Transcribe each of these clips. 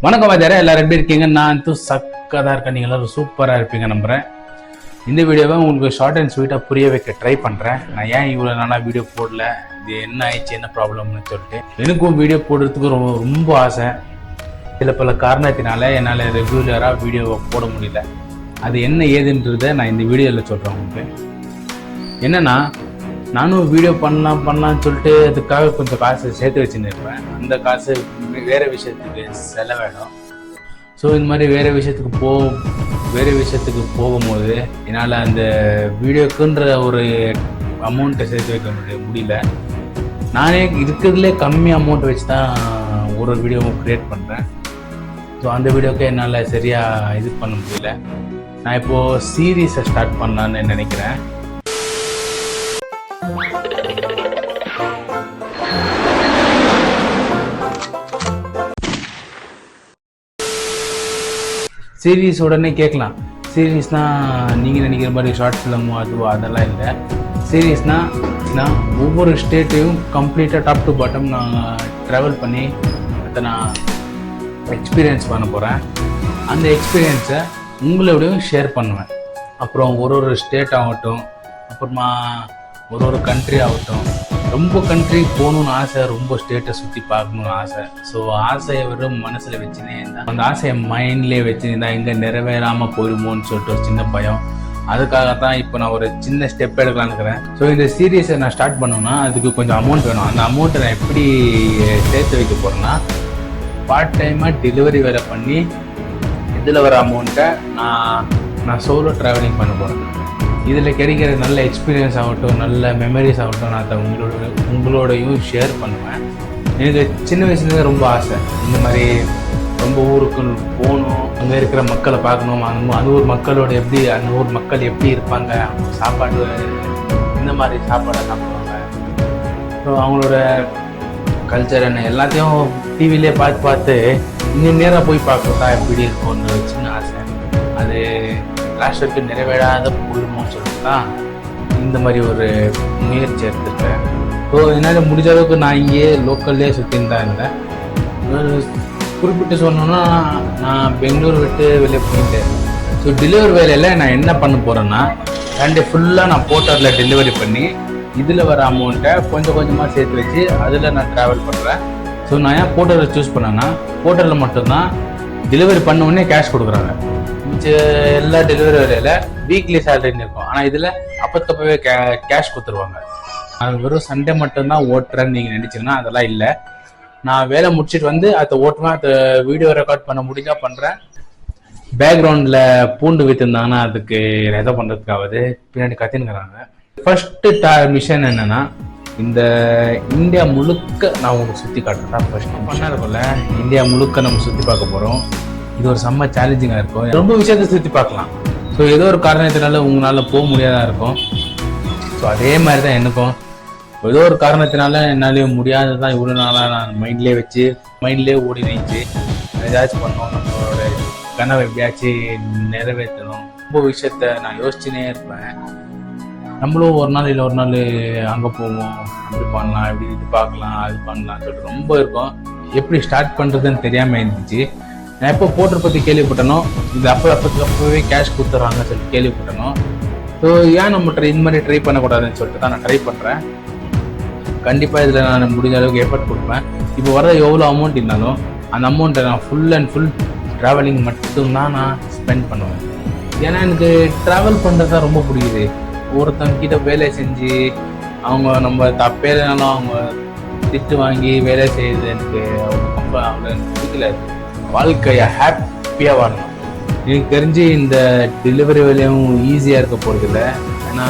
வணக்கம் வாத்தியாரே, எல்லாரும் எப்படி இருக்கீங்க? நான் சக்கதாக இருக்கேன், நீங்கள் எல்லாரும் சூப்பராக இருப்பீங்க நம்புகிறேன். இந்த வீடியோவை உங்களுக்கு ஷார்ட் அண்ட் ஸ்வீட்டாக புரிய வைக்க ட்ரை பண்ணுறேன். நான் ஏன் இவ்வளோ நாளாக வீடியோ போடல, இது என்ன ஆயிடுச்சு, என்ன ப்ராப்ளம்னு சொல்லிட்டு எனக்கும் வீடியோ போடுறதுக்கு ரொம்ப ஆசை. சில பல காரணத்தினால என்னால் ரெகுலராக வீடியோவை போட முடியல. அது என்ன ஏதுன்றதை நான் இந்த வீடியோவில் சொல்கிறேன் உங்களுக்கு. என்னென்னா, நானும் வீடியோ பண்ணலாம்னு சொல்லிட்டு அதுக்காக கொஞ்சம் காசு சேர்த்து வச்சுன்னு இருப்பேன். அந்த காசு வேறு விஷயத்துக்கு செலவிடும். ஸோ இந்த மாதிரி வேறு விஷயத்துக்கு போகும்போது என்னால் அந்த வீடியோக்குன்ற ஒரு அமௌண்ட்டை சேர்த்து வைக்க முடியல. நானே இருக்கிறதுலே கம்மி அமௌண்ட் வச்சு தான் ஒரு வீடியோவும் க்ரியேட் பண்ணுறேன். ஸோ அந்த வீடியோக்கு என்னால் சரியாக இது பண்ண முடியல. நான் இப்போது சீரீஸை ஸ்டார்ட் பண்ணலான்னு நினைக்கிறேன். சீரீஸ் உடனே கேட்கலாம், சீரீஸ்னால் நீங்கள் நினைக்கிற மாதிரி ஷார்ட் ஃபிலிமோ அதுவோ அதெல்லாம் இல்லை. சீரீஸ்னால் நான் ஒவ்வொரு ஸ்டேட்டையும் கம்ப்ளீட்டாக டாப் டு பாட்டம் நான் ட்ராவல் பண்ணி அதை நான் எக்ஸ்பீரியன்ஸ் பண்ண போகிறேன். அந்த எக்ஸ்பீரியன்ஸை உங்களோடையும் ஷேர் பண்ணுவேன். அப்புறம் ஒரு ஸ்டேட் ஆகட்டும், அப்புறமா ஒரு கண்ட்ரி ஆகட்டும். ரொம்ப கண்ட்ரி போகணுன்னு ஆசை, ரொம்ப ஸ்டேட்டை சுற்றி பார்க்கணுன்னு ஆசை. ஸோ ஆசையை வெறும் மனசில் வச்சுனே இருந்தால், அந்த ஆசையை மைண்ட்லேயே வச்சுருந்தா எங்கே நிறைவேறாமல் போயிடுமோன்னு சொல்லிட்டு ஒரு சின்ன பயம். அதுக்காகத்தான் இப்போ நான் ஒரு சின்ன ஸ்டெப் எடுக்கலான்னு இருக்கிறேன். ஸோ இந்த சீரீஸை நான் ஸ்டார்ட் பண்ணோன்னா அதுக்கு கொஞ்சம் அமௌண்ட் வேணும். அந்த அமௌண்ட்டை நான் எப்படி சேர்த்து வைக்க போகிறேன்னா, பார்ட் டைமாக டெலிவரி வேலை பண்ணி இதில் வர அமௌண்ட்டை நான் சோலோ ட்ராவலிங் பண்ண போகிறேன். இதில் கிடைக்கிற நல்ல எக்ஸ்பீரியன்ஸ் ஆகட்டும், நல்ல மெமரிஸ் ஆகட்டும், நான் அதை உங்களோடையும் ஷேர் பண்ணுவேன். எனக்கு சின்ன வயசுலேருந்து ரொம்ப ஆசை, இந்த மாதிரி ரொம்ப ஊருக்கு போகணும், அங்கே இருக்கிற மக்களை பார்க்கணும், அந்த ஊர் மக்களோட அந்த ஊர் மக்கள் எப்படி இருப்பாங்க, அவங்க சாப்பாடு இந்த மாதிரி சாப்பாடை சாப்பிடுவாங்க, ஸோ அவங்களோட கல்ச்சர் என்ன எல்லாத்தையும் டிவிலே பார்த்து இன்னும் நேராக போய் பார்க்கறதா எப்படி இருக்கும்னு சின்ன ஆசை. அது லாஸ்ட்டுக்கு நிறைவேறாத போயிடுமோன்னு சொல்லிட்டு தான் இந்த மாதிரி ஒரு முயற்சி எடுத்துருக்கேன். ஸோ என்னால் முடிஞ்ச அளவுக்கு நான் இங்கேயே லோக்கல்லே சுற்றின்னு தான் இருந்தேன். குறிப்பிட்டு சொன்னோன்னா, நான் பெங்களூர் விட்டு வெளியே போயிட்டேன். ஸோ டெலிவரி வேலையில் நான் என்ன பண்ண போகிறேன்னா, சண்டே ஃபுல்லாக நான் போர்ட்டரில் டெலிவரி பண்ணி இதில் வர அமௌண்ட்டை கொஞ்சம் கொஞ்சமாக சேர்த்து வச்சு அதில் நான் ட்ராவல் பண்ணுறேன். ஸோ நான் ஏன் போர்ட்டரை சூஸ் பண்ணேன்னா, போர்ட்டரில் மட்டும்தான் டெலிவரி பண்ண உடனே கேஷ் கொடுக்குறாங்க. எல்லா டெலிவரி வேலையில் வீக்லி சேலரின்னு இருக்கும், ஆனால் இதில் அப்போவே கேஷ் கொடுத்துருவாங்க. அது வெறும் சண்டே மட்டும்தான் ஓட்டுறேன்னு நீங்கள் நினச்சிங்கன்னா அதெல்லாம் இல்லை. நான் வேலை முடிச்சுட்டு வந்து அதை ஓட்டுவேன், அதை வீடியோ ரெக்கார்ட் பண்ண முடிஞ்சால் பண்ணுறேன். பேக்ரவுண்டில் பூண்டு விற்றுருந்தாங்கன்னா அதுக்கு எதை பண்ணுறதுக்காவது பின்னாடி கத்தினுக்கிறாங்க. ஃபர்ஸ்ட்டு மிஷன் என்னென்னா, இந்த இந்தியா முழுக்க நான் உங்களுக்கு சுற்றி காட்டுறேன் தான் ஃபர்ஸ்ட் பண்ணா இருக்கும்ல. இந்தியா முழுக்க நம்ம சுற்றி பார்க்க போகிறோம். இது ஒரு செம்ம சேலஞ்சிங்காக இருக்கும். ரொம்ப விஷயத்தை சுற்றி பார்க்கலாம். ஸோ ஏதோ ஒரு காரணத்தினால உங்களால் போக முடியாதான் இருக்கும். ஸோ அதே மாதிரி தான் எனக்கும் ஏதோ ஒரு காரணத்தினால என்னாலேயும் முடியாதது தான் இவ்வளோ நாளாக நான் மைண்ட்லேயே ஓடி நினைச்சு ஏதாச்சும் பண்ணோம், நம்மளோட கனவை எப்படியாச்சும் நிறைவேற்றணும். ரொம்ப விஷயத்த நான் யோசிச்சுனே இருப்பேன். நம்மளும் ஒரு நாள் இல்லை ஒரு நாள் அங்கே போவோம், அப்படி பண்ணலாம், இப்படி இது பார்க்கலாம், அது பண்ணலாம் சொல்லிட்டு ரொம்ப இருக்கும். எப்படி ஸ்டார்ட் பண்ணுறதுன்னு தெரியாமல் இருந்துச்சு. நான் எப்போ போர்ட்டர் பற்றி கேள்விப்பட்டனோ, இது அப்போவே கேஷ் கொடுத்துட்றாங்கன்னு சொல்லிட்டு கேள்விப்பட்டனோ. ஸோ ஏன் நம்ம இந்த மாதிரி ட்ரை பண்ணக்கூடாதுன்னு சொல்லிட்டு தான் நான் ட்ரை பண்ணுறேன். கண்டிப்பாக இதில் நான் முடிஞ்ச அளவுக்கு எஃபர்ட் கொடுப்பேன். இப்போ வர எவ்வளோ அமௌண்ட் இருந்தாலும் அந்த அமௌண்ட்டை நான் ஃபுல் அண்ட் ஃபுல் ட்ராவலிங் மட்டும்தான் நான் ஸ்பெண்ட் பண்ணுவேன். ஏன்னா எனக்கு ட்ராவல் பண்ணுறது தான் ரொம்ப பிடிக்குது. ஒருத்தங்கிட்ட வேலை செஞ்சு அவங்க நம்ம தப்பேனாலும் அவங்க திட்டு வாங்கி வேலை செய்யுது எனக்கு ரொம்ப அவ்வளோ பிடிக்கல. வாழ்க்கையை ஹாப்பியாக வாழணும். எனக்கு தெரிஞ்சு இந்த டெலிவரி வேலையும் ஈஸியாக இருக்க போகிறதில்ல. ஏன்னா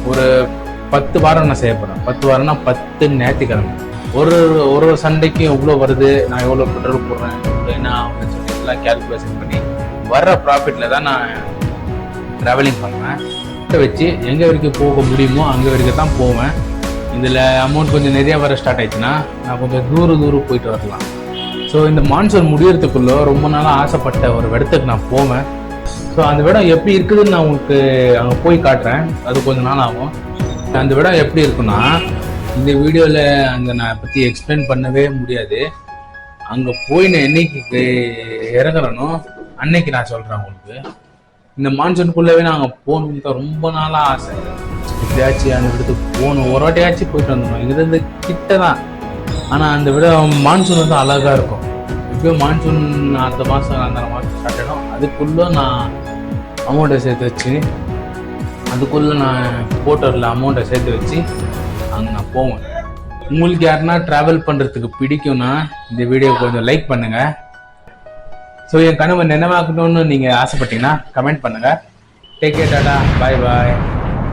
ஒரு 10 வாரம் நான் செய்ய போகிறேன். 10 வாரம்னா 10 ஞாயிற்றுக்கிழமை. ஒரு சண்டைக்கும் எவ்வளோ வருது, நான் எவ்வளோ பெட்ரோல் போடுறேன், என்ன அப்படின்னு சொல்லி எல்லாம் கேல்குலேஷன் பண்ணி வர்ற ப்ராஃபிட்டில் தான் நான் ட்ராவலிங் பண்ணுவேன். வச்சு எங்கே வரைக்கும் போக முடியுமோ அங்கே வரைக்கும் தான் போவேன். இதில் அமௌண்ட் கொஞ்சம் நிறையா வர ஸ்டார்ட் ஆயிடுச்சுன்னா நான் கொஞ்சம் தூரம் போயிட்டு வரலாம். ஸோ இந்த மான்சூன் முடியறதுக்குள்ளே ரொம்ப நாளாக ஆசைப்பட்ட ஒரு இடத்துக்கு நான் போவேன். ஸோ அந்த இடம் எப்படி இருக்குதுன்னு நான் உங்களுக்கு அங்கே போய் காட்டுறேன். அது கொஞ்சம் நாள் ஆகும். அந்த இடம் எப்படி இருக்குன்னா, இந்த வீடியோவில் அந்த நான் பற்றி எக்ஸ்பிளைன் பண்ணவே முடியாது. அங்கே போய் நான் என்னைக்கு இறங்குறனோ அன்னைக்கு நான் சொல்கிறேன் உங்களுக்கு. இந்த மான்சூனுக்குள்ளவே நாங்கள் போகணுன்னு தான் ரொம்ப நாளாக ஆசை. எப்படியாச்சும் அந்த இடத்துக்கு போகணும், ஒரு வாட்டியாச்சும் போயிட்டு வந்துடணும். இங்கிருந்து கிட்ட தான், ஆனால் அந்த விட மான்சூன் வந்து அழகாக இருக்கும். இப்போயும் மான்சூன் அடுத்த மாதம் அந்த மாதம் ஸ்டார்ட் ஆகிடும். அதுக்குள்ளே நான் அமௌண்ட்டை சேர்த்து வச்சு, அதுக்குள்ளே நான் போட்டரில் அமௌண்ட்டை சேர்த்து வச்சு அங்கே நான் போவேன். உங்களுக்கு யாருன்னா ட்ராவல் பண்ணுறதுக்கு பிடிக்கும்னா இந்த வீடியோ கொஞ்சம் லைக் பண்ணுங்கள். ஸோ என் கனவை நினைவாக்கணும்னு நீங்கள் ஆசைப்பட்டீங்கன்னா கமெண்ட் பண்ணுங்கள். டேக் கேர், டாடா, பாய் பாய்.